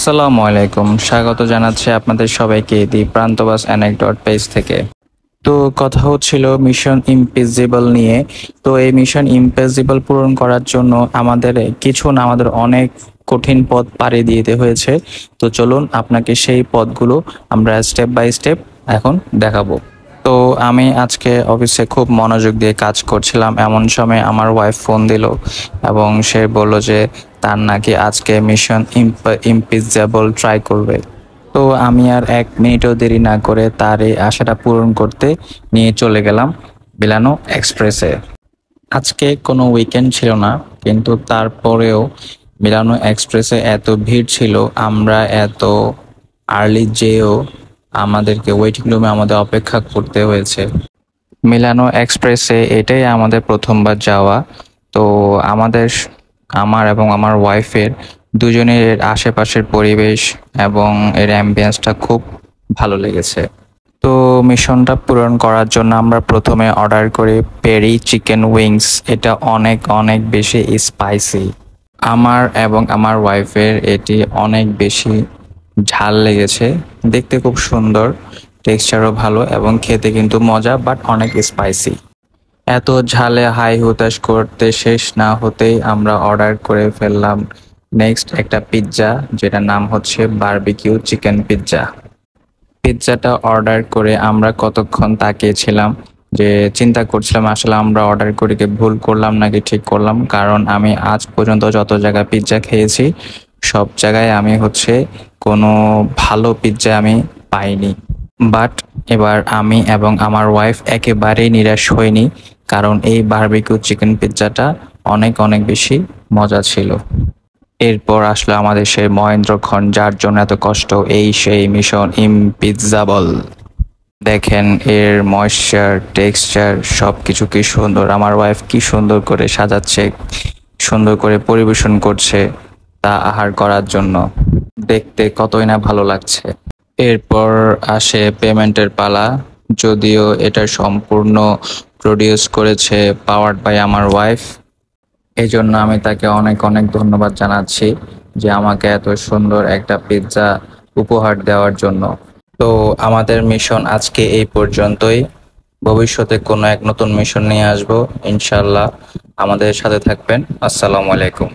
আসসালামু আলাইকুম, স্বাগত জানাচ্ছি আপনাদের সবাইকে দি প্রান্তবাস অ্যানেকডট পেজ থেকে। তো কথা হচ্ছিল মিশন ইম্পসিবল নিয়ে। তো এই মিশন ইম্পসিবল পূরণ করার জন্য আমাদের কিছু না, আমাদের অনেক কঠিন পথ পাড়ি দিতে হয়েছে। তো চলুন আপনাকে সেই পথগুলো আমরা স্টেপ বাই স্টেপ এখন দেখাবো। তো আমি আজকে অফিসে খুব মনোযোগ দিয়ে কাজ করছিলাম, এমন সময় আমার ওয়াইফ ফোন দিল এবং সে বলল যে তার নাকি আজকে মিশন ইম্পসিবল ট্রাই করবে। তো আমি আর 1 মিনিটও দেরি না করে তার এই আশাটা পূরণ করতে নিয়ে চলে গেলাম মিলানো এক্সপ্রেসে। আজকে কোনো উইকেন্ড ছিল না, কিন্তু তারপরেও মিলানো এক্সপ্রেসে এত ভিড় ছিল, আমরা এত আর্লি যেও আমাদেরকে ওয়েটিং রুমে আমাদের অপেক্ষা করতে হয়েছে। মিলানো এক্সপ্রেসে এটাই আমাদের প্রথমবার যাওয়া। তো আমার এবং আমার ওয়াইফের দুজনের আশেপাশের পরিবেশ এবং এর অ্যাম্বিয়েন্সটা খুব ভালো লেগেছে। তো মিশনটা পূরণ করার জন্য আমরা প্রথমে অর্ডার করি পেরি চিকেন উইংস। এটা অনেক অনেক বেশি স্পাইসি। আমার এবং আমার ওয়াইফের এটি অনেক বেশি ঝাল লেগেছে। দেখতে খুব সুন্দর, টেক্সচারও ভালো এবং খেতে কিন্তু মজা, বাট অনেক স্পাইসি। এত ঝালে হাই হুতাশ করতে শেষ না হতেই আমরা অর্ডার করে ফেললাম নেক্সট একটা পিৎজা, যেটার নাম হচ্ছে বারবিকিউ চিকেন পিৎজা। পিৎজাটা অর্ডার করে আমরা কতক্ষণ তাকিয়েছিলাম, যে চিন্তা করছিলাম আসলে আমরা অর্ডার করে কি ভুল করলাম নাকি ঠিক করলাম। কারণ আমি আজ পর্যন্ত যত জায়গায় পিৎজা খেয়েছি সব জায়গায় আমি কোনো ভালো পিৎজা আমি পাইনি। বাট এবার আমি এবং আমার ওয়াইফ একেবারেই নিরাশ হইনি, কারণ এই বারবিকিউ চিকেন পিৎজাটা অনেক অনেক বেশি মজা ছিল। এরপর আসলো আমাদের সেই মহেন্দ্রক্ষণ, যার জন্য এত কষ্ট, এই সেই মিশন ইম্পসিবল। দেখেন এর ময়েশ্চার, টেক্সচার সবকিছু কি সুন্দর। আমার ওয়াইফ কি সুন্দর করে সাজাচ্ছে, সুন্দর করে পরিবেশন করছে তা আহার করার জন্য। দেখতে কতই না ভালো লাগছে। এরপর আসে পেমেন্টের পালা। যদিও এটা সম্পূর্ণ প্রডিউস করেছে পাওয়ার্ড বাই আমার ওয়াইফ, এই জন্য আমি তাকে অনেক অনেক ধন্যবাদ জানাচ্ছি যে আমাকে এত সুন্দর একটা পিৎজা উপহার দেওয়ার জন্য। তো আমাদের মিশন আজকে এই পর্যন্তই। ভবিষ্যতে কোনো এক নতুন মিশন নিয়ে আসবো ইনশাল্লাহ। আমাদের সাথে থাকবেন। আসসালামু আলাইকুম।